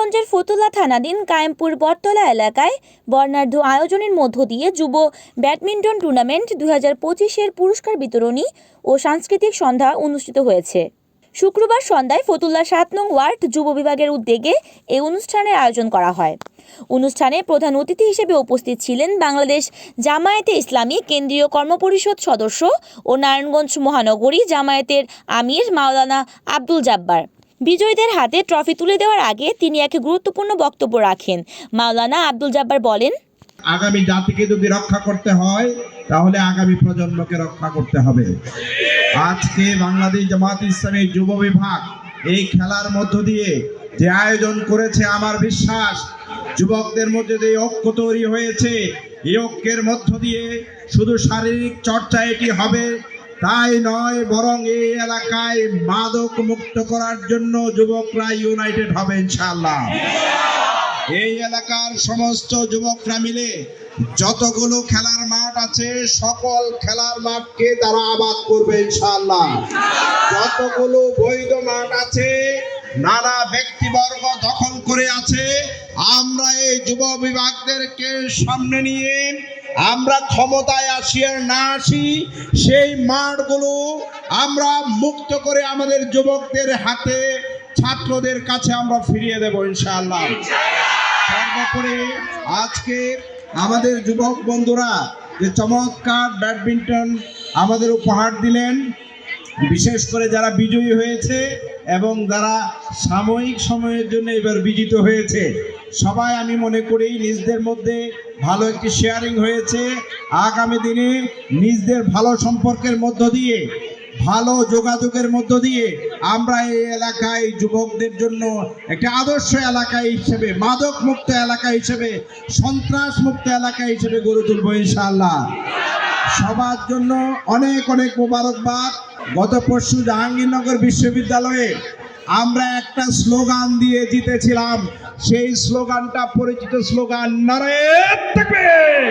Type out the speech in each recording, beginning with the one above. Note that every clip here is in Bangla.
নারায়ণগঞ্জের ফতুল্লা থানাধীন কায়েমপুর বটতলা এলাকায় বর্ণাঢ্য আয়োজনের মধ্য দিয়ে যুব ব্যাডমিন্টন টুর্নামেন্ট 2025-এর পুরস্কার বিতরণী ও সাংস্কৃতিক সন্ধ্যা অনুষ্ঠিত হয়েছে। শুক্রবার সন্ধ্যায় ফতুল্লা 7 নং ওয়ার্ড যুব বিভাগের উদ্যোগে এই অনুষ্ঠানের আয়োজন করা হয়। অনুষ্ঠানে প্রধান অতিথি হিসেবে উপস্থিত ছিলেন বাংলাদেশ জামায়াতে ইসলামী কেন্দ্রীয় কর্মপরিষদ সদস্য ও নারায়ণগঞ্জ মহানগরী জামায়াতের আমির মাওলানা আব্দুল জাব্বার। বিজয়ীদের হাতে ট্রফি তুলে দেওয়ার আগে তিনি এক গুরুত্বপূর্ণ বক্তব্য রাখেন। মাওলানা আব্দুল জাব্বার বলেন, আগামী জাতিকে যদি রক্ষা করতে হয় তাহলে আগামী প্রজন্মকে রক্ষা করতে হবে। আজকে বাংলাদেশ জামায়াতে ইসলামী যুব বিভাগ এই খেলার মধ্য দিয়ে যে আয়োজন করেছে, আমার বিশ্বাস যুবকদের মধ্যে যে ঐক্য তৈরি হয়েছে, এই ঐক্যের মধ্য দিয়ে শুধু শারীরিক চর্চা এটি হবে তাই নয়, বরং এই এলাকায় মাদক মুক্ত করার জন্য যুবকরা ইউনাইটেড হবে ইনশাআল্লাহ। এই এলাকার সমস্ত যুবকরা মিলে যতগুলো খেলার মাঠ আছে সকল খেলার মাঠকে তারা আবাদ করবে ইনশাআল্লাহ। যতগুলো বৈধ মাঠ আছে নানা ব্যক্তিবর্গ দখল করে আছে, আমরা এই যুব বিভাগদেরকে সামনে নিয়ে আমরা ক্ষমতায় আসি আর না আসি, সেই মাঠগুলো আমরা মুক্ত করে আমাদের যুবকদের হাতে, ছাত্রদের কাছে আমরা ফিরিয়ে দেব ইনশাআল্লাহ। সর্বোপরি আজকে আমাদের যুবক বন্ধুরা যে চমৎকার ব্যাডমিন্টন আমাদের উপহার দিলেন, বিশেষ করে যারা বিজয়ী হয়েছে এবং যারা সাময়িক সময়ের জন্য এবার বিজিত হয়েছে, সবাই আমি মনে করি নিজদের মধ্যে ভালো একটি শেয়ারিং হয়েছে। আগামী দিনে নিজদের ভালো সম্পর্কের মধ্য দিয়ে, ভালো যোগাযোগের মধ্য দিয়ে আমরা এই এলাকায় যুবকদের জন্য একটি আদর্শ এলাকা হিসেবে, মাদক মুক্ত এলাকা হিসেবে, সন্ত্রাস মুক্ত এলাকা হিসেবে গড়ে তুলব ইনশাআল্লাহ। সবার জন্য অনেক অনেক মোবারকবাদ। গত পরশু জাহাঙ্গীরনগর বিশ্ববিদ্যালয়ে আমরা একটা স্লোগান দিয়ে জিতেছিলাম, সেই স্লোগানটা পরিচিত স্লোগান নারায়ে তাকবীর,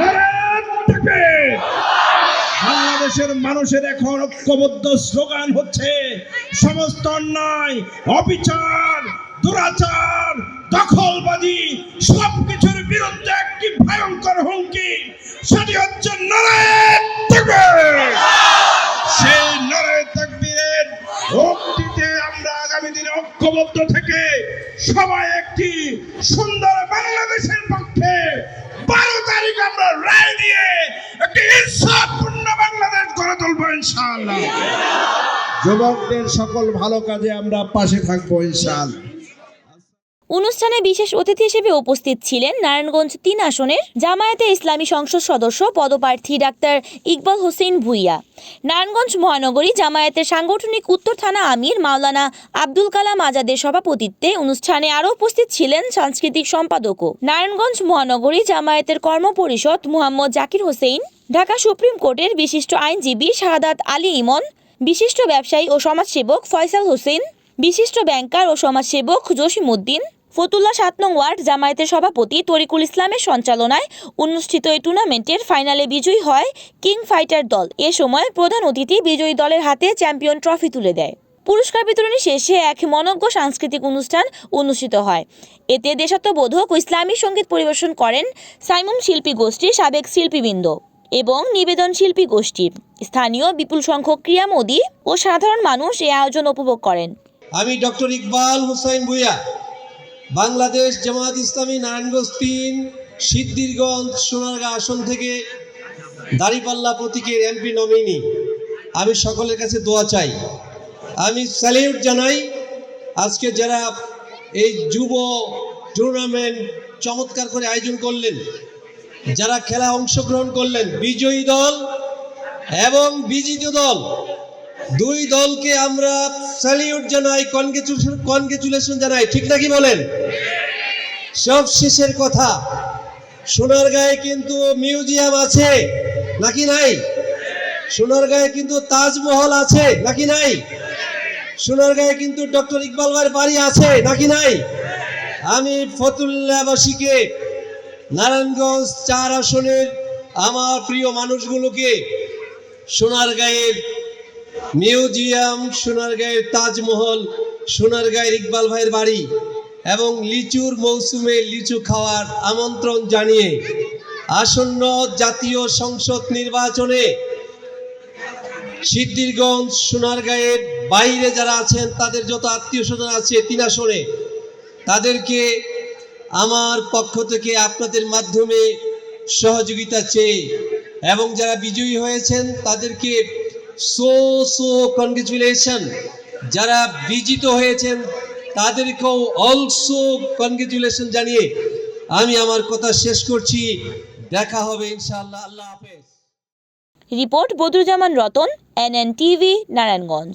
নারায়ে তাকবীর। বাংলাদেশের মানুষের এখন ঐক্যবদ্ধ স্লোগান হচ্ছে সমস্ত অন্যায়, অবিচার, দুরাচার, দখলবাজি সবকিছুর বিরুদ্ধে একটি ভয়ঙ্কর হুমকি, সেটি হচ্ছে নারায়ে তাকবীর। সেই নারায়ে তাকবীরের উক্তিতে আমরা আগামী দিনে ঐক্যবদ্ধ থেকে সবাই একটি সুন্দর বাংলাদেশের পক্ষে 12 তারিখ আমরা রায় দিয়ে একটি ইনসাফপূর্ণ বাংলাদেশ গড়ে তুলব ইনশাআল্লাহ। যুবকদের সকল ভালো কাজে আমরা পাশে থাকবো ইনশাআল্লাহ। অনুষ্ঠানে বিশেষ অতিথি হিসেবে উপস্থিত ছিলেন নারায়ণগঞ্জ 3 আসনের জামায়াতে ইসলামী সংসদ সদস্য পদপ্রার্থী ডাক্তার ইকবাল হোসেন ভুইয়া, নারায়ণগঞ্জ মহানগরী জামায়াতের সাংগঠনিক উত্তর থানা আমির মাওলানা আব্দুল কালাম আজাদের সভাপতিত্বে অনুষ্ঠানে আরও উপস্থিত ছিলেন সাংস্কৃতিক সম্পাদকও নারায়ণগঞ্জ মহানগরী জামায়াতের কর্মপরিষদ মুহাম্মদ জাকির হোসেন, ঢাকা সুপ্রিম কোর্টের বিশিষ্ট আইনজীবী শাহাদাত আলী ইমন, বিশিষ্ট ব্যবসায়ী ও সমাজসেবক ফয়সাল হোসেন, বিশিষ্ট ব্যাংকার ও সমাজসেবক জসিম উদ্দিন। ফতুল্লা 7 নং ওয়ার্ড জামায়াতের সভাপতি তরিকুল ইসলামের সঞ্চালনায় অনুষ্ঠিত এই টুর্নামেন্টের ফাইনালে বিজয়ী হয় কিং ফাইটার দল। এ সময় প্রধান অতিথি বিজয়ী দলের হাতে চ্যাম্পিয়ন ট্রফি তুলে দেয়। পুরস্কার বিতরণী শেষে এক মনোজ্ঞ সাংস্কৃতিক অনুষ্ঠান অনুষ্ঠিত হয়। এতে দেশাত্মবোধক ও ইসলামী সঙ্গীত পরিবেশন করেন সাইমুম শিল্পী গোষ্ঠীর সাবেক শিল্পীবৃন্দ এবং নিবেদন শিল্পী গোষ্ঠী। স্থানীয় বিপুল সংখ্যক ক্রীড়ামোদী ও সাধারণ মানুষ এই আয়োজন উপভোগ করেন। আমি ডক্টর ইকবাল হোসেন ভুইয়া, বাংলাদেশ জামায়াত ইসলামী নারায়ণগঞ্জ 3 সিদ্ধিরগঞ্জ সোনারগাঁ আসন থেকে দাঁড়িপাল্লা প্রতীকের এমপি নমিনি। আমি সকলের কাছে দোয়া চাই। আমি স্যালিউট জানাই আজকে যারা এই যুব টুর্নামেন্ট চমৎকার করে আয়োজন করলেন, যারা খেলা অংশগ্রহণ করলেন, বিজয়ী দল এবং বিজিত দল, 2 দলকে আমরা স্যালিউট জানাই, কনগ্রেচুলেশন জানাই। ঠিক নাকি বলেন? সব শেষের কথা, সোনারগাঁয়ে কিন্তু মিউজিয়াম আছে নাকি নাই? সোনারগাঁয়ে কিন্তু তাজমহল আছে নাকি নাই? সোনারগাঁয়ে কিন্তু ডক্টর ইকবাল ভাইয়ের বাড়ি আছে নাকি নাই? আমি ফতুল্লাবাসীকে, নারায়ণগঞ্জ 4 আসনের আমার প্রিয় মানুষগুলোকে সোনারগাঁয়ের মিউজিয়াম, সোনারগাঁয়ের তাজমহল সোনারগাঁয়ের ইকবাল ভাইয়ের বাড়ি এবং লিচুর মৌসুমে লিচু খাওয়ার আমন্ত্রণ জানিয়ে আসন্ন জাতীয় সংসদ নির্বাচনে সিদ্ধিরগঞ্জ সোনারগাঁয়ের বাইরে যারা আছেন তাদের যত আত্মীয় স্বজন আছে 3 আসনে তাদেরকে আমার পক্ষ থেকে আপনাদের মাধ্যমে সহযোগিতা চেয়ে এবং যারা বিজয়ী হয়েছেন তাদেরকে সো কনগ্রেচুলেশন, যারা বিজিত হয়েছেন তাদেরকেও অলসো কনগ্রেচুলেশন জানিয়ে আমি আমার কথা শেষ করছি। দেখা হবে ইনশাআল্লাহ। আল্লাহ হাফেজ। Report Badruzzaman Ratan, NNTV, Narayanganj.